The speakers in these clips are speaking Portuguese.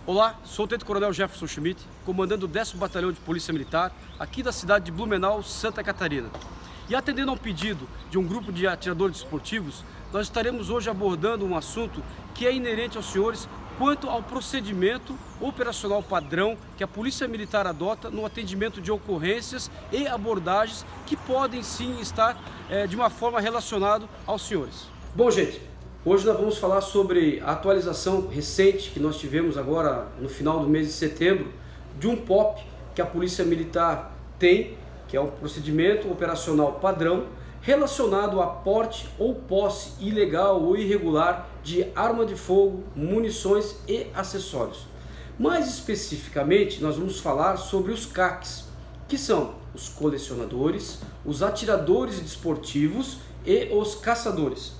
Olá, sou o Tenente Coronel Jefferson Schmidt, comandante do 10º Batalhão de Polícia Militar, aqui da cidade de Blumenau, Santa Catarina. E atendendo a um pedido de um grupo de atiradores desportivos, nós estaremos hoje abordando um assunto que é inerente aos senhores quanto ao procedimento operacional padrão que a Polícia Militar adota no atendimento de ocorrências e abordagens que podem sim estar de uma forma relacionada aos senhores. Bom, gente, hoje nós vamos falar sobre a atualização recente que nós tivemos agora no final do mês de setembro de um POP que a Polícia Militar tem, que é um procedimento operacional padrão relacionado a porte ou posse ilegal ou irregular de arma de fogo, munições e acessórios. Mais especificamente, nós vamos falar sobre os CACs, que são os colecionadores, os atiradores desportivos e os caçadores,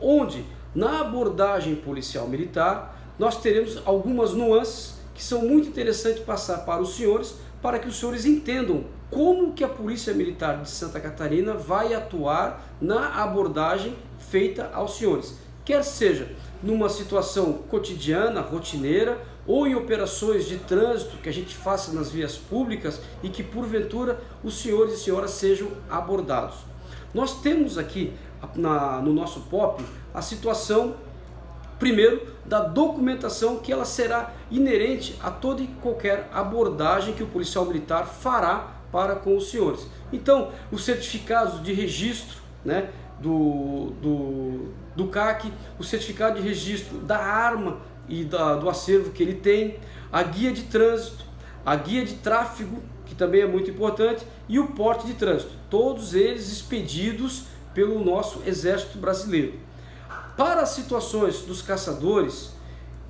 onde na abordagem policial militar nós teremos algumas nuances que são muito interessantes passar para os senhores, para que os senhores entendam como que a Polícia Militar de Santa Catarina vai atuar na abordagem feita aos senhores, quer seja numa situação cotidiana, rotineira, ou em operações de trânsito que a gente faça nas vias públicas e que porventura os senhores e senhoras sejam abordados. Nós temos aqui no nosso POP a situação, primeiro, da documentação, que ela será inerente a toda e qualquer abordagem que o policial militar fará para com os senhores. Então, os certificados de registro, né, do CAC, o certificado de registro da arma e do acervo que ele tem, a guia de trânsito, a guia de tráfego, que também é muito importante, e o porte de trânsito, todos eles expedidos pelo nosso Exército Brasileiro. Para as situações dos caçadores,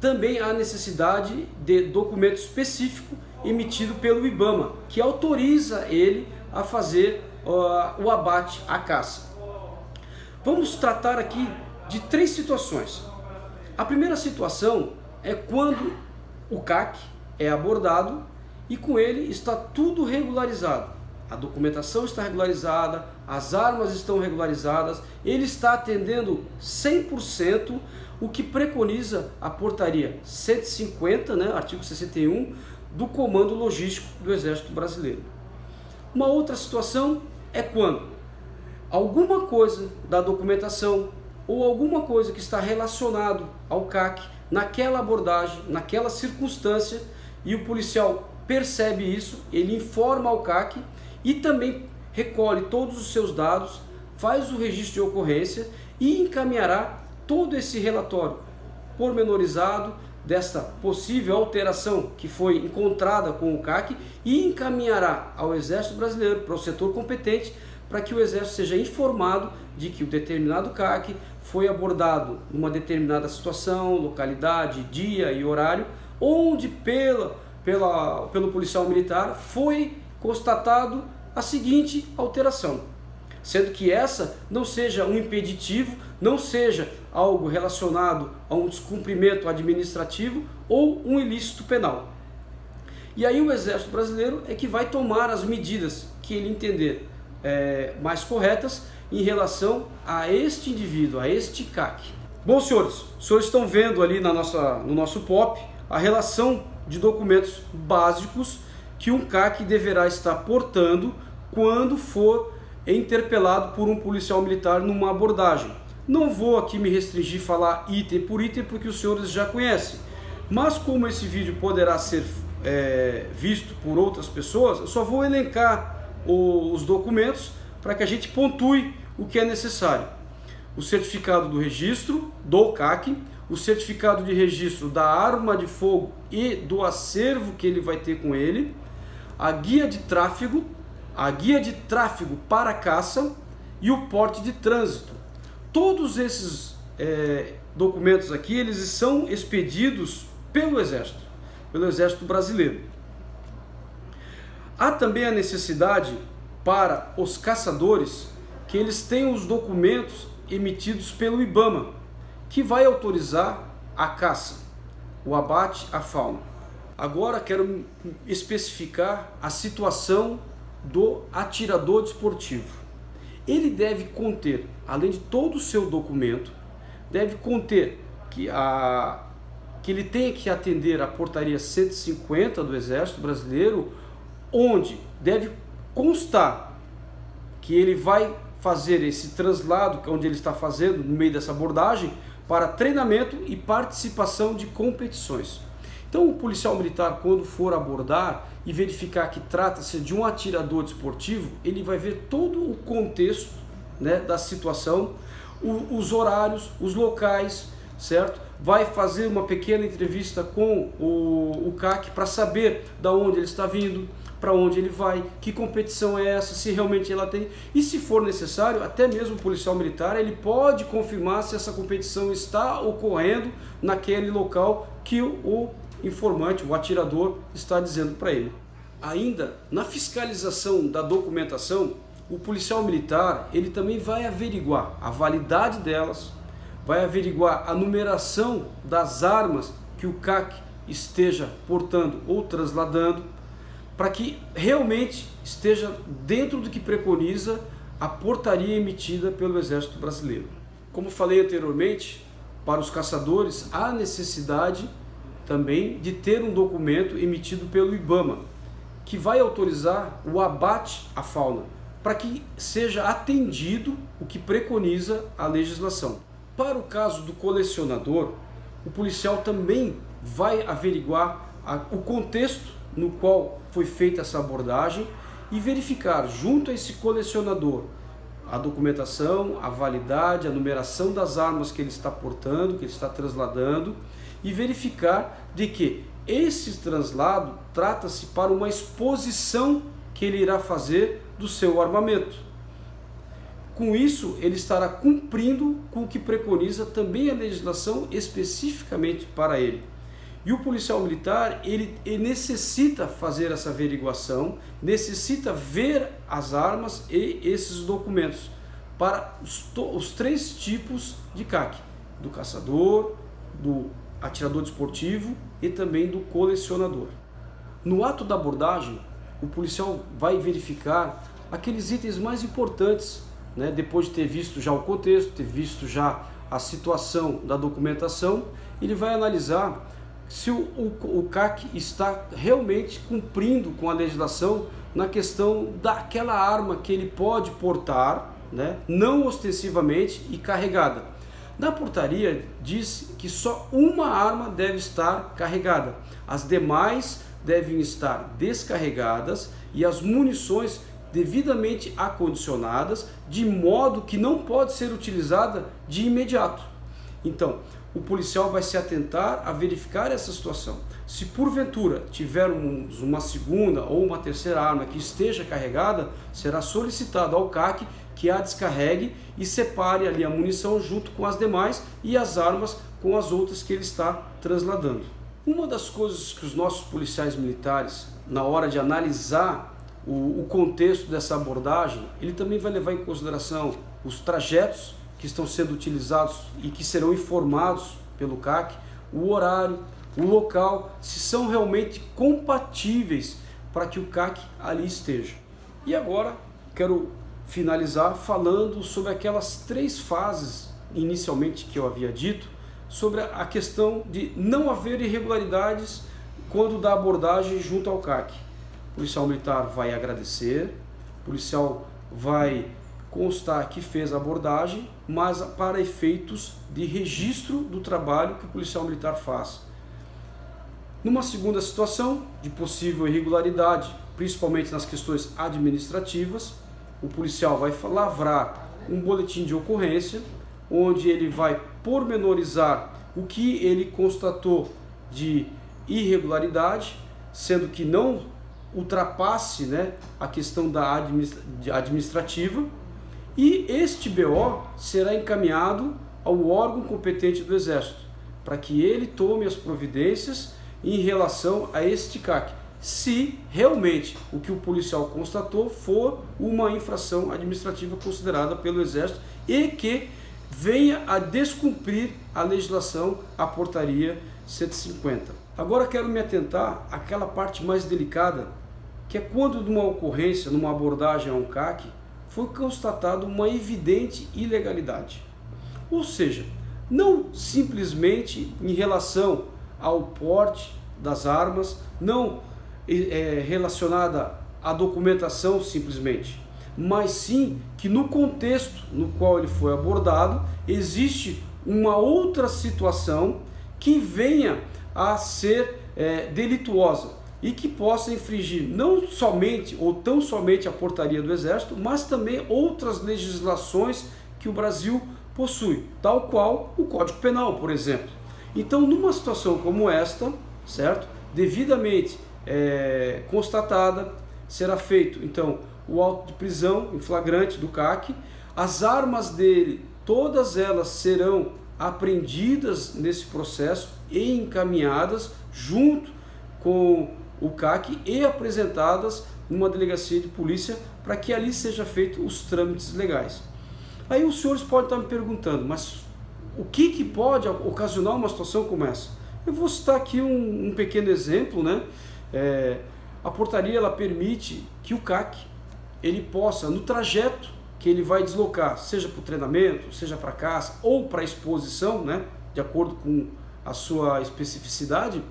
também há necessidade de documento específico emitido pelo IBAMA, que autoriza ele a fazer o abate à caça. Vamos tratar aqui de 3 situações. A primeira situação é quando o CAC é abordado e com ele está tudo regularizado. A documentação está regularizada, as armas estão regularizadas, ele está atendendo 100% o que preconiza a portaria 150, né, artigo 61, do Comando Logístico do Exército Brasileiro. Uma outra situação é quando alguma coisa da documentação ou alguma coisa que está relacionado ao CAC naquela abordagem, naquela circunstância, e o policial percebe isso, ele informa ao CAC e também recolhe todos os seus dados, faz o registro de ocorrência e encaminhará todo esse relatório pormenorizado desta possível alteração que foi encontrada com o CAC e encaminhará ao Exército Brasileiro, para o setor competente, para que o Exército seja informado de que o determinado CAC foi abordado numa determinada situação, localidade, dia e horário, onde pelo policial militar foi constatado a seguinte alteração, sendo que essa não seja um impeditivo, não seja algo relacionado a um descumprimento administrativo ou um ilícito penal. E aí o Exército Brasileiro é que vai tomar as medidas que ele entender mais corretas em relação a este indivíduo, a este CAC. Bom, senhores, os senhores estão vendo ali no nosso POP a relação de documentos básicos que um CAC deverá estar portando quando for interpelado por um policial militar numa abordagem. Não vou aqui me restringir a falar item por item, porque os senhores já conhecem, mas como esse vídeo poderá ser visto por outras pessoas, eu só vou elencar os documentos para que a gente pontue o que é necessário. O certificado do registro do CAC, o certificado de registro da arma de fogo e do acervo que ele vai ter com ele, a guia de tráfego para caça e o porte de trânsito. Todos esses documentos aqui, eles são expedidos pelo Exército Brasileiro. Há também a necessidade para os caçadores que eles tenham os documentos emitidos pelo IBAMA, que vai autorizar a caça, o abate à fauna. Agora quero especificar a situação do atirador desportivo. Ele deve conter, além de todo o seu documento, deve conter que que ele tenha que atender a portaria 150 do Exército Brasileiro, onde deve constar que ele vai fazer esse translado, que é onde ele está fazendo no meio dessa abordagem, para treinamento e participação de competições. Então o policial militar, quando for abordar e verificar que trata-se de um atirador desportivo, ele vai ver todo o contexto, né, da situação, os horários, os locais, certo? Vai fazer uma pequena entrevista com o CAC para saber da onde ele está vindo, para onde ele vai, que competição é essa, se realmente ela tem, e se for necessário, até mesmo o policial militar, ele pode confirmar se essa competição está ocorrendo naquele local que o informante, o atirador, está dizendo para ele. Ainda na fiscalização da documentação, o policial militar, ele também vai averiguar a validade delas, vai averiguar a numeração das armas que o CAC esteja portando ou trasladando, para que realmente esteja dentro do que preconiza a portaria emitida pelo Exército Brasileiro. Como falei anteriormente, para os caçadores há necessidade também de ter um documento emitido pelo IBAMA, que vai autorizar o abate à fauna, para que seja atendido o que preconiza a legislação. Para o caso do colecionador, o policial também vai averiguar o contexto no qual foi feita essa abordagem e verificar junto a esse colecionador a documentação, a validade, a numeração das armas que ele está portando, que ele está trasladando, e verificar de que esse translado trata-se para uma exposição que ele irá fazer do seu armamento. Com isso, ele estará cumprindo com o que preconiza também a legislação especificamente para ele. E o policial militar, ele necessita fazer essa averiguação, necessita ver as armas e esses documentos para os três tipos de CAC, do caçador, do atirador desportivo e também do colecionador. No ato da abordagem, o policial vai verificar aqueles itens mais importantes, né? Depois de ter visto já o contexto, ter visto já a situação da documentação, ele vai analisar se o CAC está realmente cumprindo com a legislação na questão daquela arma que ele pode portar, né, não ostensivamente e carregada. Na portaria diz que só uma arma deve estar carregada, as demais devem estar descarregadas e as munições devidamente acondicionadas, de modo que não pode ser utilizada de imediato. Então, o policial vai se atentar a verificar essa situação. Se porventura tivermos uma segunda ou uma terceira arma que esteja carregada, será solicitado ao CAC que a descarregue e separe ali a munição junto com as demais e as armas com as outras que ele está trasladando. Uma das coisas que os nossos policiais militares, na hora de analisar o contexto dessa abordagem, ele também vai levar em consideração os trajetos que estão sendo utilizados e que serão informados pelo CAC, o horário, o local, se são realmente compatíveis para que o CAC ali esteja. E agora quero finalizar falando sobre aquelas três fases inicialmente que eu havia dito, sobre a questão de não haver irregularidades quando da abordagem junto ao CAC. O policial militar vai agradecer, o policial vai constar que fez a abordagem, mas para efeitos de registro do trabalho que o policial militar faz. Numa segunda situação de possível irregularidade, principalmente nas questões administrativas, o policial vai lavrar um boletim de ocorrência, onde ele vai pormenorizar o que ele constatou de irregularidade, sendo que não ultrapasse, né, a questão da administrativa, e este BO será encaminhado ao órgão competente do Exército, para que ele tome as providências em relação a este CAC, se realmente o que o policial constatou for uma infração administrativa considerada pelo Exército e que venha a descumprir a legislação, a portaria 150. Agora quero me atentar àquela parte mais delicada, que é quando numa ocorrência, numa abordagem a um CAC, foi constatada uma evidente ilegalidade. Ou seja, não simplesmente em relação ao porte das armas, não relacionada à documentação simplesmente, mas sim que no contexto no qual ele foi abordado existe uma outra situação que venha a ser delituosa e que possa infringir não somente ou tão somente a portaria do Exército, mas também outras legislações que o Brasil possui, tal qual o Código Penal, por exemplo. Então, numa situação como esta, certo? Devidamente constatada, será feito então o auto de prisão em flagrante do CAC, as armas dele, todas elas serão apreendidas nesse processo e encaminhadas junto com o CAC e apresentadas numa delegacia de polícia para que ali seja feito os trâmites legais. Aí os senhores podem estar me perguntando, mas o que pode ocasionar uma situação como essa? Eu vou citar aqui um pequeno exemplo, né? A portaria ela permite que o CAC ele possa, no trajeto que ele vai deslocar, seja para o treinamento, seja para caça ou para exposição, né? De acordo com a sua especificidade,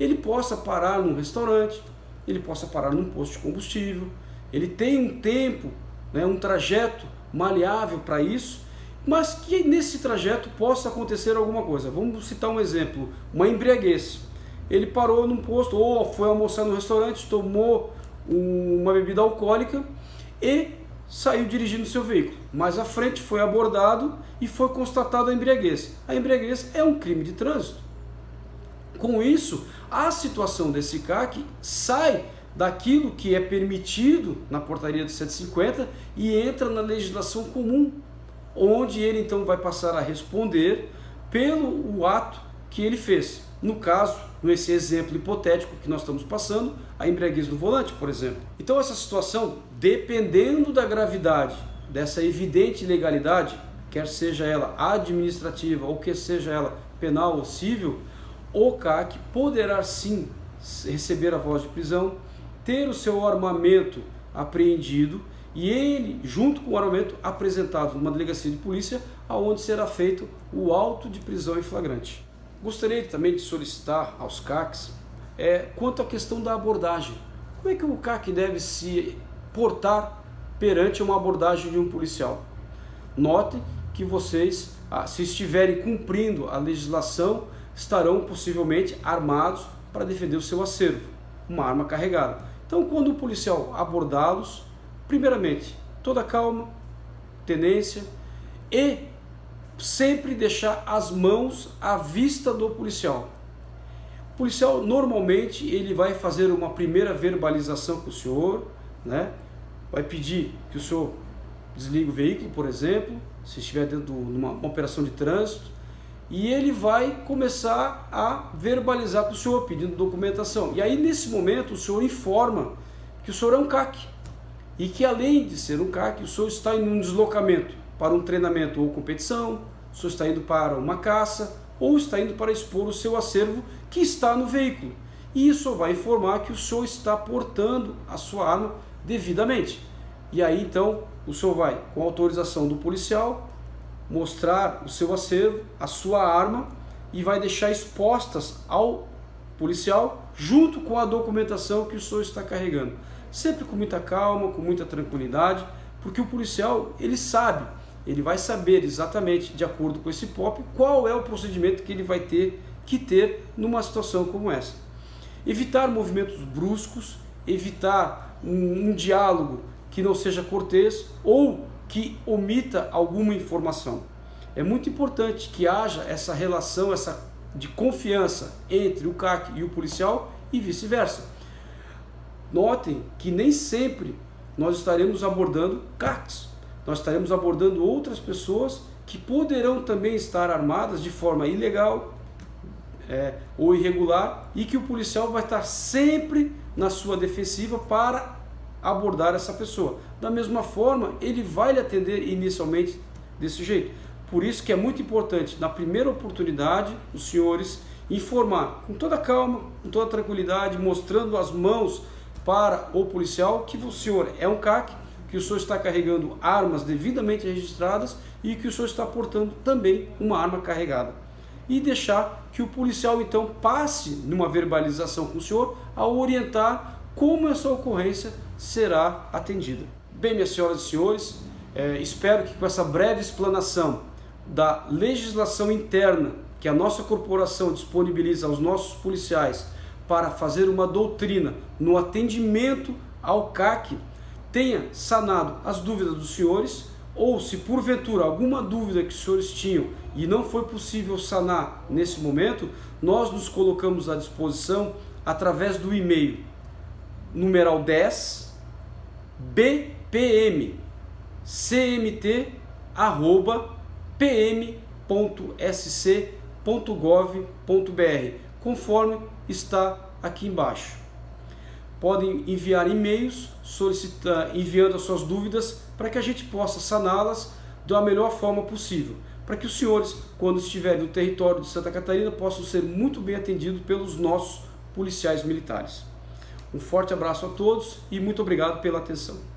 ele possa parar num restaurante, ele possa parar num posto de combustível, ele tem um tempo, né, um trajeto maleável para isso, mas que nesse trajeto possa acontecer alguma coisa. Vamos citar um exemplo, uma embriaguez. Ele parou num posto ou foi almoçar no restaurante, tomou uma bebida alcoólica e saiu dirigindo seu veículo. Mais à frente foi abordado e foi constatada a embriaguez. A embriaguez é um crime de trânsito. Com isso, a situação desse CAC sai daquilo que é permitido na portaria do 150 e entra na legislação comum, onde ele então vai passar a responder pelo ato que ele fez. No caso, nesse exemplo hipotético que nós estamos passando, a embriaguez no volante, por exemplo. Então essa situação, dependendo da gravidade dessa evidente ilegalidade, quer seja ela administrativa ou que seja ela penal ou civil, o CAC poderá sim receber a voz de prisão, ter o seu armamento apreendido e ele, junto com o armamento, apresentado numa delegacia de polícia, aonde será feito o auto de prisão em flagrante. Gostaria também de solicitar aos CACs quanto à questão da abordagem. Como é que o CAC deve se portar perante uma abordagem de um policial? Notem que vocês, se estiverem cumprindo a legislação, estarão possivelmente armados para defender o seu acervo, uma arma carregada. Então, quando o policial abordá-los, primeiramente, toda calma, tenência e sempre deixar as mãos à vista do policial. O policial, normalmente, ele vai fazer uma primeira verbalização com o senhor, né? Vai pedir que o senhor desligue o veículo, por exemplo, se estiver dentro de uma operação de trânsito, e ele vai começar a verbalizar com o senhor, pedindo documentação. E aí, nesse momento, o senhor informa que o senhor é um CAC e que, além de ser um CAC, o senhor está em um deslocamento para um treinamento ou competição, o senhor está indo para uma caça ou está indo para expor o seu acervo que está no veículo. E isso vai informar que o senhor está portando a sua arma devidamente. E aí, então, o senhor vai, com autorização do policial, mostrar o seu acervo, a sua arma, e vai deixar expostas ao policial junto com a documentação que o senhor está carregando. Sempre com muita calma, com muita tranquilidade, porque o policial, ele sabe, ele vai saber exatamente, de acordo com esse POP, qual é o procedimento que ele vai ter que ter numa situação como essa. Evitar movimentos bruscos, evitar um diálogo que não seja cortês ou que omita alguma informação. É muito importante que haja essa relação de confiança entre o CAC e o policial e vice-versa. Notem que nem sempre nós estaremos abordando CACs, nós estaremos abordando outras pessoas que poderão também estar armadas de forma ilegal ou irregular e que o policial vai estar sempre na sua defensiva para abordar essa pessoa. Da mesma forma, ele vai lhe atender inicialmente desse jeito. Por isso que é muito importante, na primeira oportunidade, os senhores informar com toda calma, com toda tranquilidade, mostrando as mãos para o policial que o senhor é um CAC, que o senhor está carregando armas devidamente registradas e que o senhor está portando também uma arma carregada. e deixar que o policial então passe numa verbalização com o senhor ao orientar como essa ocorrência será atendida. Bem, minhas senhoras e senhores, espero que com essa breve explanação da legislação interna que a nossa corporação disponibiliza aos nossos policiais para fazer uma doutrina no atendimento ao CAC, tenha sanado as dúvidas dos senhores, ou se porventura alguma dúvida que os senhores tinham e não foi possível sanar nesse momento, nós nos colocamos à disposição através do e-mail numeral 10 bpm.cmt@pm.sc.gov.br, conforme está aqui embaixo. Podem enviar e-mails enviando as suas dúvidas para que a gente possa saná-las da melhor forma possível, para que os senhores, quando estiverem no território de Santa Catarina, possam ser muito bem atendidos pelos nossos policiais militares. Um forte abraço a todos e muito obrigado pela atenção.